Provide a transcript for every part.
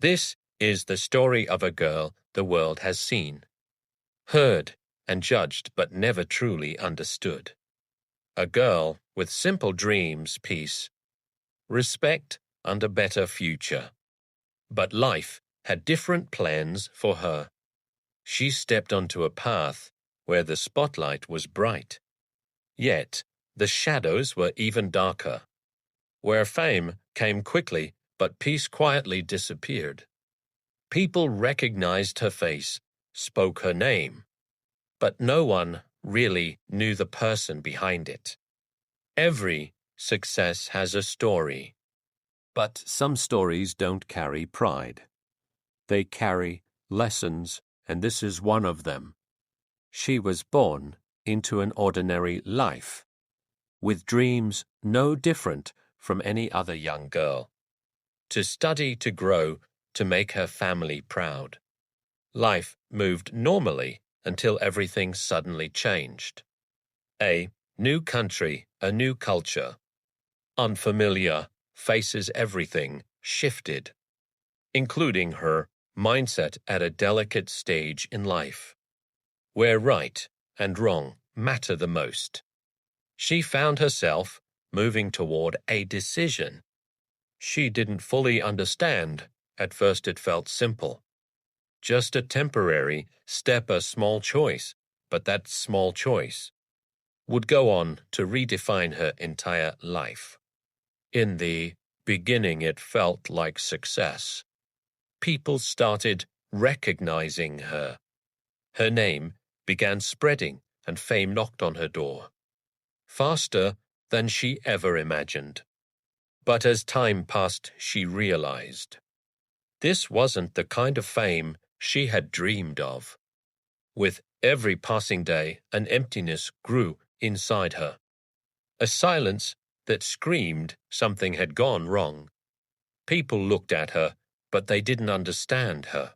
This is the story of a girl the world has seen, heard, and judged but never truly understood. A girl with simple dreams, peace, respect, and a better future. But life had different plans for her. She stepped onto a path where the spotlight was bright. Yet the shadows were even darker. Where fame came quickly, but peace quietly disappeared. People recognized her face, spoke her name, but no one really knew the person behind it. Every success has a story, but some stories don't carry pride. They carry lessons, and this is one of them. She was born into an ordinary life, with dreams no different from any other young girl. To study, to grow, to make her family proud. Life moved normally until everything suddenly changed. A new country, a new culture. Unfamiliar faces, everything shifted, including her mindset at a delicate stage in life, where right and wrong matter the most. She found herself moving toward a decision she didn't fully understand. At first it felt simple. Just a temporary step, a small choice, but that small choice would go on to redefine her entire life. In the beginning, it felt like success. People started recognizing her. Her name began spreading, and fame knocked on her door, faster than she ever imagined. But as time passed, she realized this wasn't the kind of fame she had dreamed of. With every passing day, an emptiness grew inside her, a silence that screamed something had gone wrong. People looked at her, but they didn't understand her.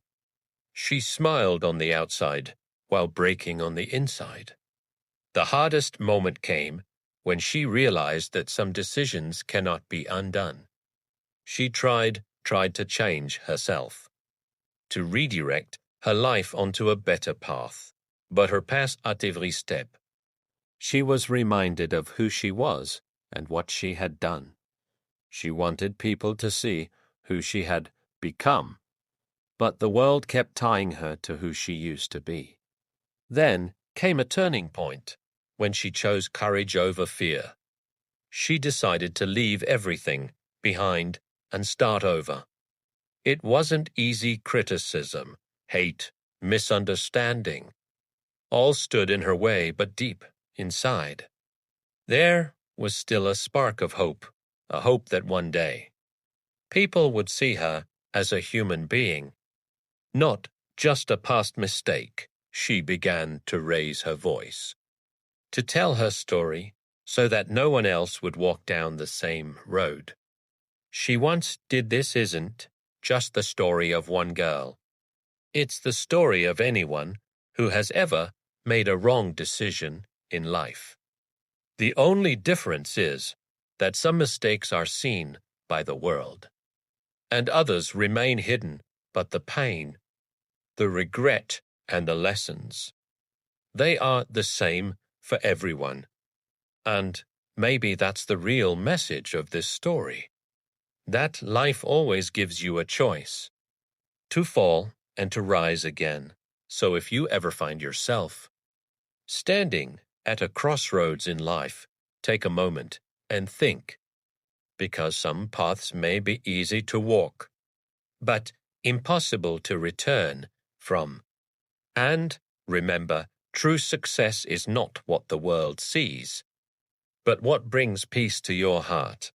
She smiled on the outside while breaking on the inside. The hardest moment came when she realized that some decisions cannot be undone. She tried to change herself, to redirect her life onto a better path. But her path at every step, she was reminded of who she was and what she had done. She wanted people to see who she had become, but the world kept tying her to who she used to be. Then came a turning point when she chose courage over fear. She decided to leave everything behind and start over. It wasn't easy. Criticism, hate, misunderstanding, all stood in her way, but deep inside, there was still a spark of hope, a hope that one day people would see her as a human being, not just a past mistake. She began to raise her voice, to tell her story so that no one else would walk down the same road. She once did. This isn't just the story of one girl. It's the story of anyone who has ever made a wrong decision in life. The only difference is that some mistakes are seen by the world, and others remain hidden, but the pain, the regret, and the lessons, they are the same for everyone. And maybe that's the real message of this story, that life always gives you a choice, to fall and to rise again. So if you ever find yourself standing at a crossroads in life, take a moment and think, because some paths may be easy to walk, but impossible to return from. And remember, true success is not what the world sees, but what brings peace to your heart.